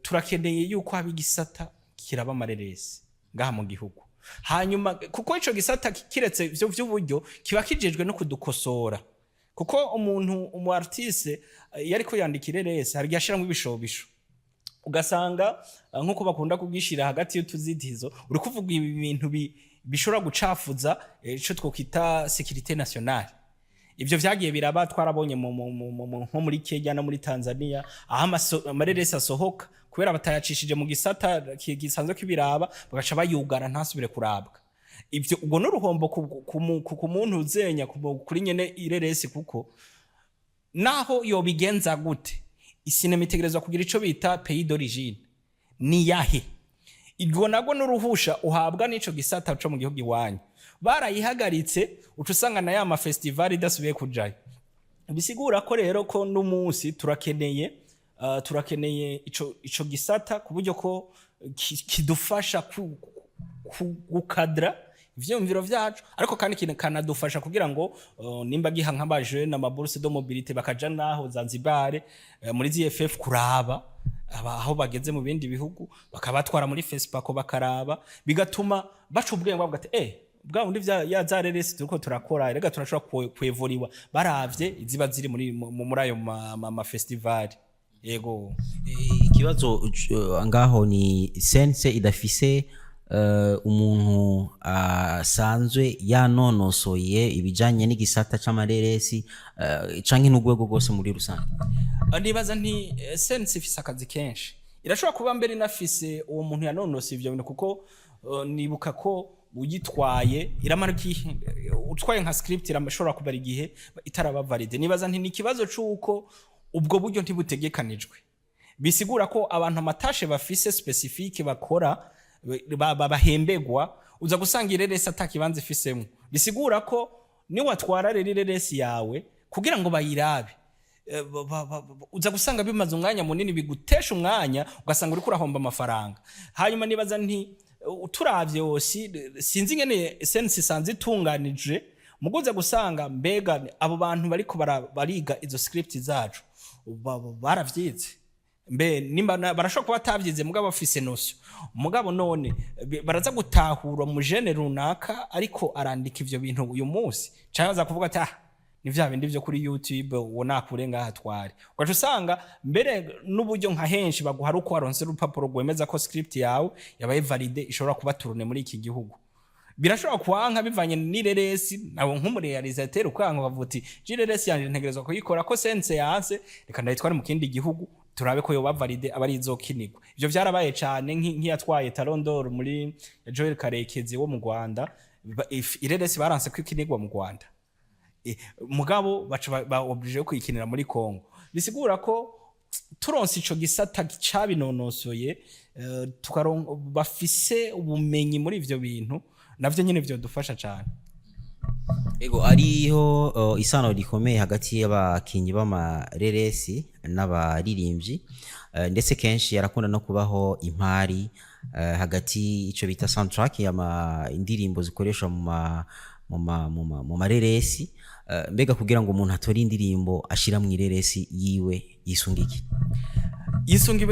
turakeneye yuko abigisata kiraba amareresi ngaha mu gihugu. Hanyuma kuko ico gisata kiretse ivyo vy'uburyo kiba kijejwe no kudukosora, kuko umu artiste yariko yandikira ireresi hari yashira mu ibishobisho, ugasanga nkuko bakunda kubwishira hagati y'utuzitizo uri kuvuga ibintu bishobora gucafuza ico twokita sécurité nationale. Ivyo vyagiye biraba twarabonye nko muri Kenya no muri Tanzania aho amareresi asohoka kubera batayacishije mu gisata gisanzwe kibiraba bagaca bayugara ntasubire kurabwa. Ivyo ubwo n'uruhombo ku muntu uzenya kuri nyene ireresi, kuko naho yobigenza gute isinema itegerezwa kugira ico bita pays d'origine ni yahe. Ibwo nago n'uruhusha uhabwa n'ico gisata cyo mu gihugu iwanyu barayihagaritse, ucusanga na ya ma festival idasubiye kujayo. Bisigura ko rero ko n'umunsi turakeneye ico gisata ku buryo ko kidufasha gukadra ivyumviro vyacu, ariko kandi kanadufasha kugira ngo nimba giha nk'abaje na bourse de mobilité bakaja naho Zanzibar muri ZFF kuraba aho bageze mu bindi bihugu, bakabatwara muri Facebook bakaraba, bigatuma baca ubwenge bavuga ati bwa undi ya zareresi turiko turakora rega turashobora kwevuriwa baravye iziba ziri muri ayo ma festival. Yego, ikibazo ngaho ni sense idafise umuntu asanzwe yanonosoye ibijanye n'igisata c'amareresi canke n'ugwego rwose muri rusange. Nibaza nti sense ifise akazi kenshi, irashobora kuba mbere nafise uwo muntu yanonosoye ivyo bintu, kuko nibuka ko uyitwaye iramara utwaye nka script iramashobora kubara igihe itaraba valide. Nibaza nti ni kibazo cyuko ubwo buryo ntibutegekanijwe, bisigura ko abantu amatashe bafise specifique bakora bahembegwa, uza gusanga ireresi atakibanza ifisemo, bisigura ko ni watwara rero ireresi yawe kugira ngo bayirabe uza gusanga bimaze umwanya munini, bigutesha umwanya ugasanga uri kurahomba amafaranga. Hanyuma nibaza nti turavye yose sinzi ingene sense sanze itunganije muguza gusanga mbega abo bantu bariko bariga izo script zacu baravyize mbe nimba barashobora kuba batavyize mugabo bafise notion, mugabo none baraza gutahura mu gene runaka ariko arandika ivyo bintu uyu munsi cyangwa za kuvuga ati ni vya bindi vyo kuri YouTube wona kurenga hatware, ugaca usanga mbere n'uburyo nka henshi baguhara uko waronse urupapuro rwemeza ko script yawe yabaye valide ishobora kuba turune muri iki gihugu. Birashobora kwanka bivanye n'ireresi nabo nk'umurealisateur ukanga bavuti jireresi yanje ntegerezwa kuyikora ko sense yanse reka ndayitwara mu kindi gihugu turabe ko yoba valide abari izokinirwa. Ivyo vyarabaye cyane nk'iyatwaye Talondor muri Joel Karekezi wo mu Rwanda, ireresi baranse kwikinirwa mu Rwanda, mugabo baca ba oblige kuyikinira muri Kongo. Bisigura ko turonse ico gisata cabinonosoye bafise ubumenyi muri ivyo bintu, navyo nyene vyo dufasha cyane. Ego ariho isano rikomeye hagati y'abakinyi b'amareresi n'abaririmbyi, ndetse kenshi yarakunda no kubaho impari hagati ico bita soundtrack y'ama indirimbo zikoreshwa mu mareresi. Mbega kugira ngo umuntu atore indirimbo ashira mu ireresi yiwe yisunga iki? Yisunga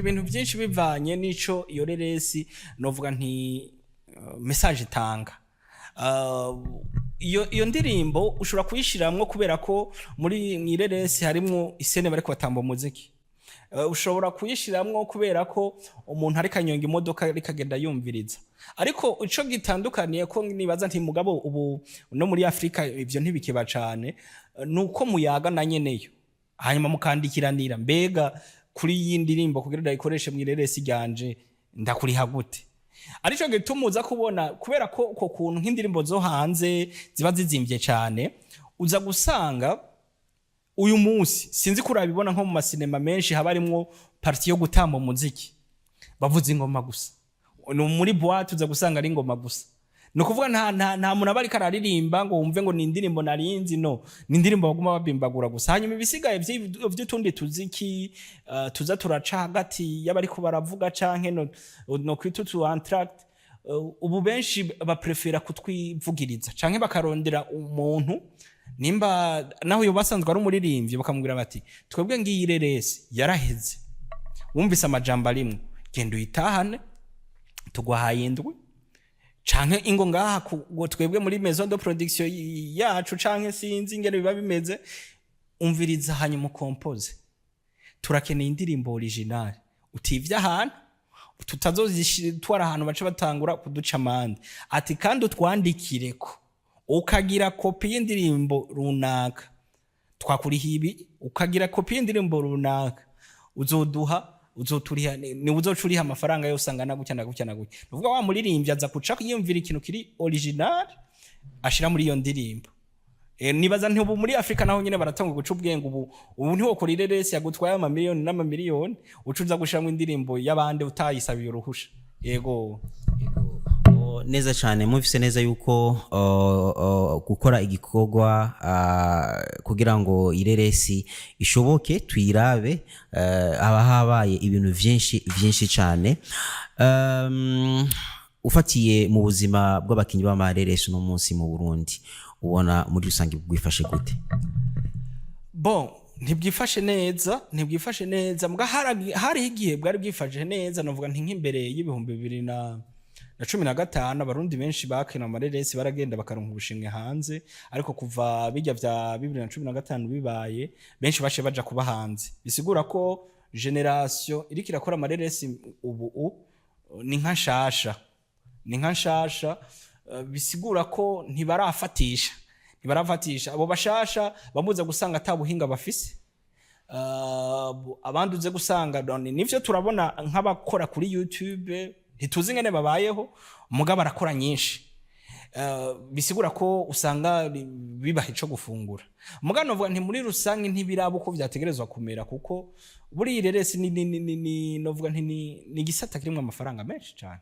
ibintu byinshi bivanye n'ico iyo reresi novuga nti message itanga. Iyo ndirimbo ushobora kuyishiramwo kubera ko muri mwireresi harimo isene bariko batamba umuziki, ushobora kuyishiramwo kubera ko umuntu ari kanyonga imodoka rikagenda yumviriza. Ariko ico gitandukaniye ko nibaza nti mugabo ubu no muri Afrika ivyo ntibikiba cane, nuko muyaga na nyeneyo hanyuma mukandikiranira mbega kuri iyi ndirimbo kugira ndayikoreshe mwireresi ryanje ndakuriha gute. Arico gitumuza kubona kubera ko uko kuntu nk'indirimbo zo hanze ziba zizimvye cyane, uza gusanga uyu munsi sinzi kurabibona nko mu masinema menshi haba harimwo parti yo gutamba umuziki bavuza ingoma gusa, no muri boîte uza gusanga ari ingoma gusa. No kuvuga nta muntu abari kararirimba ngo wumve ngo ni indirimbo narinzi, no ni indirimbo baguma babimbagura gusa. Hanyuma ibisigaye vy'utundi tuziki tuza turaca hagati y'abari ko baravuga canke no kwita tu entract, ubu benshi baprefera kutwivugiriza canke bakarondera umuntu nimba naho yo basanzwe ari umuririmbyi bakamubwira bati twebwe ngiyi reresi yaraheze wumvise amajambo arimwe genda uyitahane tugwahaye indwi canke ingo ngaha ngo twebwe muri maison de production yacu canke sinzi ingene biba bimeze, umviriza hanyuma compose. Turakeneye indirimbo original utivya ahantu tutazozitwara ahantu baca batangura kuduca amande ati kandi utwandikireko ukagira kopi y'indirimbo runaka twakuriha ibi, ukagira kopi y'indirimbo runaka uzoduha uzoturiha ni uzocuriha amafaranga yose angana gutya na gutya na gutya. Nuvuga wa muririmbyi aza kuca yiyumvira ikintu kiri original ashira muri iyo ndirimbo. Nibaza nti ubu muri Afrika naho nyene baratanga guca ubwenge ubu ntiwo kora ireresi yagutwaye amamiliyoni n'amamiliyoni ucuza gushiramo indirimbo y'abande utayisabiye uruhusha. Yego neza cyane mufise neza yuko gukora igikorwa kugira ngo ireresi ishoboke tuyirabe aba habaye ibintu vyinshi cyane. Ufatiye mu buzima bw'abakinyi b'amareresi no munsi mu Burundi ubona muri rusange bwifashe gute? Bon, ntibwifashe neza mbwa hari igihe bwari bwifashe neza, novuga nti nk'imbere y'ibihumbi 2015 abarundi benshi bakina amareresi baragenda bakaronka ubushimwe hanze, ariko kuva bijya vya 2015 bibaye benshi bashe baja kuba hanze. Bisigura ko generation iriko irakora amareresi ubu ni nka nshasha, bisigura ko ntibarafatisha abo bashasha bamuze gusanga atabuhinga bafise. Abanduze gusanga nivyo turabona nk'abakora kuri YouTube ntituzi ingene babayeho mugabo barakora nyinshi. Bisigura ko usanga bibaha ico gufungura mugabo novuga nti muri rusange ntibiraba uko vyategerezwa kumera kuko buri ireresi ni novuga nti ni igisata kirimwo amafaranga menshi cyane,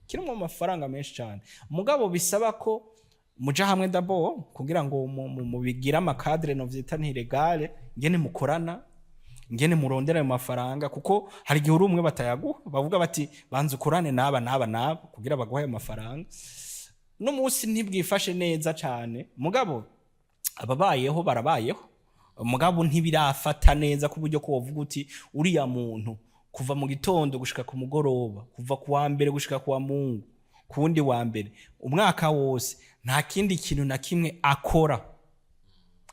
kirimwo amafaranga menshi cyane mugabo bisaba ko muja hamwe dabo kugira ngo mubigira amakadre no vyita ntiregale ngene mukorana ngene murondera ayo mafaranga kuko hari igihe uri umwe batayaguha bavuga bati banze ukorane naba kugira baguhe ayo mafaranga. No musi ntibwifashe neza cyane mugabo ababayeho barabayeho mugabo ntibirafata neza ku buryo ko wovuga uti uriya muntu kuva mu gitondo gushika ku mugoroba kuva ku wa mbere gushika ku wa Mungu kundi wa mbere umwaka wose nta kindi kintu na kimwe akora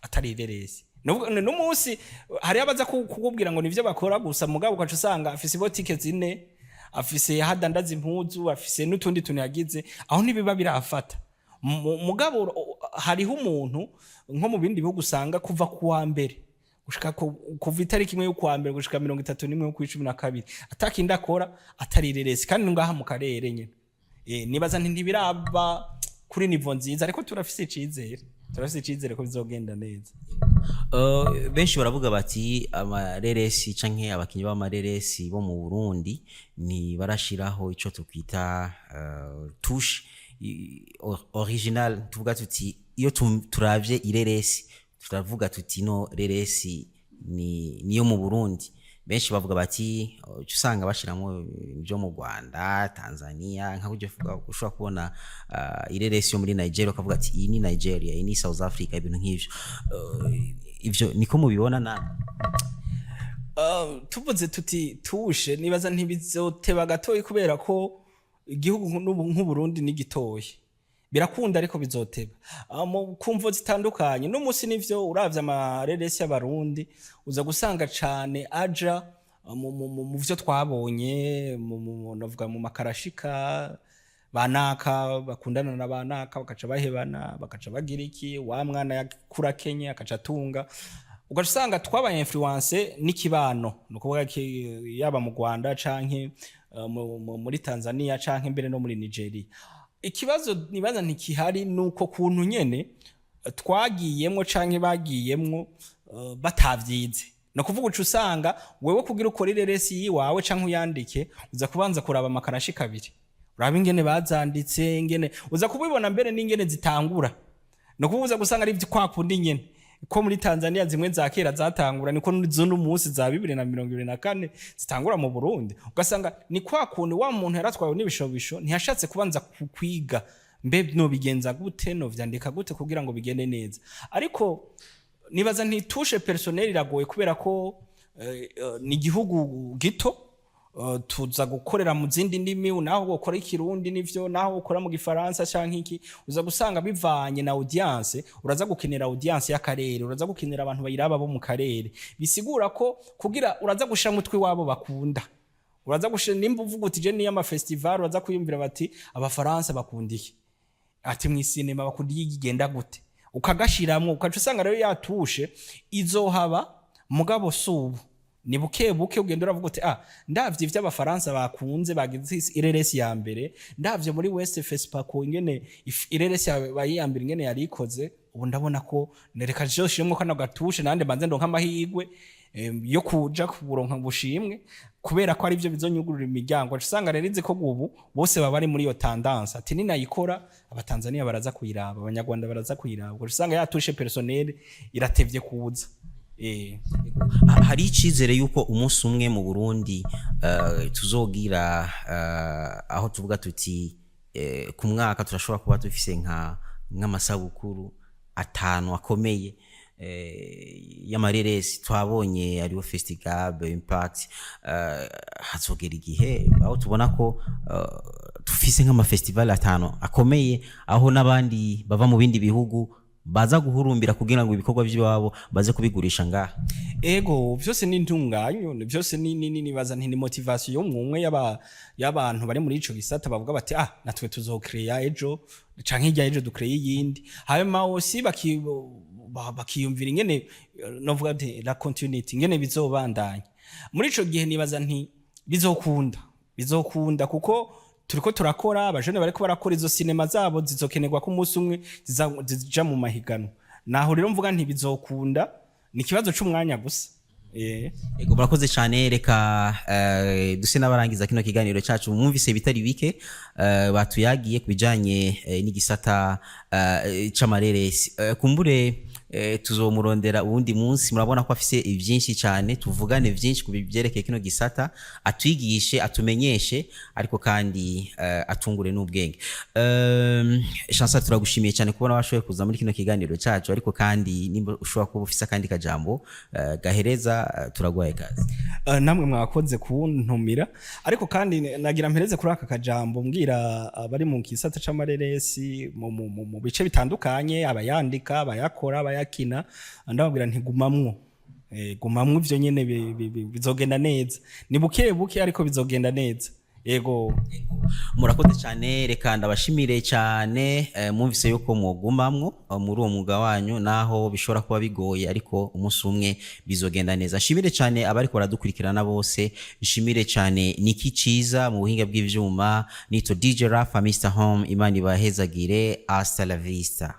atari ireresi. No musi hari abaza kukubwira ngo nivyo bakora gusa mugabo ukaca usanga afise botike zine afise hadandaza impuzu afise n'utundi tuntu yagize aho ntibiba birafata mugabo hariho umuntu nko mu bindi bihugu usanga kuva ku wa mbere gushika kuva itariki imwe yo kwa mbere gushika 31 yo kwicumi na kabiri atakindi akora atari ireresi kandi ngaha mu karere nyene nibaza ntibiraba kuri nivo nziza ariko turafise icizere ko bizogenda neza. Benshi baravuga bati amareresi canke abakinyi b'amareresi bo mu Burundi ni barashiraho ico tukwita touche original, tuvuga tuti iyo turavye ireresi turavuga tuti no reresi niyo mu Burundi. Benshi bavuga bati usanga bashiramo byo mu Rwanda, Tanzania, nka kujye ushobora kubona ireresi yo muri Nigeria ukavuga ati iyi ni Nigeria, iyi ni South Africa, ibintu nk'ivyo. Ivyo niko mubibona na tuvuze tuti tushe nibaza ntibizoteba gatoyi kubera ko igihugu nk'u Burundi ni gitoye birakunda ariko bizoteba kumvo zitandukanye. No musi nivyo uravye amareresi y'abarundi uza gusanga cane aja mu vyo twabonye navuga mu makarashika banaka bakundana na banaka bakaca bahebana bakaca bagira iki wa mwana yakura Kenya akaca tunga ugasanga twabaye influence n'ikibano nukuvuga yaba mu Rwanda canke muri Tanzania canke mbere no muri Nigeria. Ikibazo nibaza ntikihari nuko kuntu nyene twagiyemwo canke bagiyemwo batavyize. No kuvuga ucu usanga wewe kugira ukora ireresi yiwawe canke uyandike uza kubanza kuraba amakarashi kabiri. Uraba ingene bazanditse ingene uza kubibona mbere n'ingene zitangura. No kuvuza gusanga ari kwa kundi nyene ko muri Tanzania zimwe za kera zatangura niko zo n'umunsi za 2024 zitangura mu Burundi ugasanga ni kwa kundi wa muntu yaratwaye n'ibishobisho ntiyashatse kubanza kukwiga mbe no bigenza gute no vyandika gute kugira ngo bigende neza. Ariko nibaza ntitushe personnel iragoye kubera ko ni igihugu gito tuza gukorera mu zindi ndimi naho gukora ikirundi nivyo naho gukora mu gifaransa canke iki uza gusanga bivanye na audience uraza gukenera audience y'akarere uraza gukenera abantu bayiraba bo mu karere bisigura ko kugira uraza gushira mutwe wabo bakunda uraza gushira nimba uvuga uti je ni ama festival uraza kuyumvira bati abafaransa bakundiye ati mu cinema bakundiye igenda gute ukagashiramwe ukaca usanga rero yatushe izohaba mugabo subu ni buke ugenda uravuga uti ndavye ivy'abafaransa bakunze bagize ireresi ya mbere ndavye muri West Festival ko ingene ireresi ya mbere ingene yari ikoze ubu ndabona ko nereka joshimwe kana gatushe nande banze ndonka amahigwe yo kuja kuburonka bushimwe kubera ko ari byo bizonyugurura imiryango usanga rero izi ko gubu bose baba ari muri yo tendance ati ni nayikora abatanzania baraza kuyiraba abanyarwanda baraza kuyiraba usanga yatushe personnel iratevye kuza. Hari icizere yuko umunsi umwe mu Burundi tuzogira aho tuvuga tuti ku mwaka turashobora kuba dufise nk'amasabukuru 5 akomeye y'amareresi twabonye ariwo Festival Impact hazogera igihe aho tubona ko tufise nk'amafestival 5 akomeye aho nabandi bava mu bindi bihugu baza guhurumbira kugira ngo ibikorwa by'iwabo baze kubigurisha ngaha. Ego byose ni ntunganyo byose ni baza nti motivation y'umwe y'abantu bari muri ico gisata bavuga bati natwe tuzokreya ejo canke ijya ejo dukreye yindi hanyuma osi bakiyumvira ingene novuga ati la continuity ingene bizobandanya muri ico gihe nibaza nti bizokunda kuko turiko turakora abajene bariko barakora izo sinema zabo zizokenerwa ko umunsi umwe zija mu mahiganwa naho rero mvuga nti bizokunda ni ikibazo c'umwanya gusa. Ego murakoze cyane reka duse n'abarangiza kino kiganiro cyacu mwumvise bitari bike batuyagiye kubijanye n'igisata c'amareresi kumbure tuzomurondera ubundi munsi murabona ko afise byinshi cyane tuvugane byinshi kubyerekeye kino gisata atwigishe atumenyeshe ariko kandi atungure n'ubwenge. Chansa turagushimiye cyane kubona washoboye kuza muri kino kiganiro cyacu ariko kandi nimba ushobora kuba ufise kandi kajambo gahereza turagwaye kazi. Namwe mwakoze kuntumira ariko kandi nagira mpereze kuri aka kajambo mbwira abari mu kisata c'amareresi mu bice bitandukanye abayandika abayakora abayakina ndababwira nti gumamwo gumamwo ivyo nyene bizogenda neza ni buke buke ariko bizogenda neza. Ego murakoze cyane reka ndabashimire cyane mwumvise yuko mwogumamwo muri uwo mwuga wanyu naho bishobora kuba bigoye ariko umunsi umwe bizogenda neza. Nshimire cyane abariko baradukurikirana bose nshimire cyane niki ciza mu buhinga bw'ivyuma nito DJ Rafa Mr Home Imana ibahezagire hasta la vista.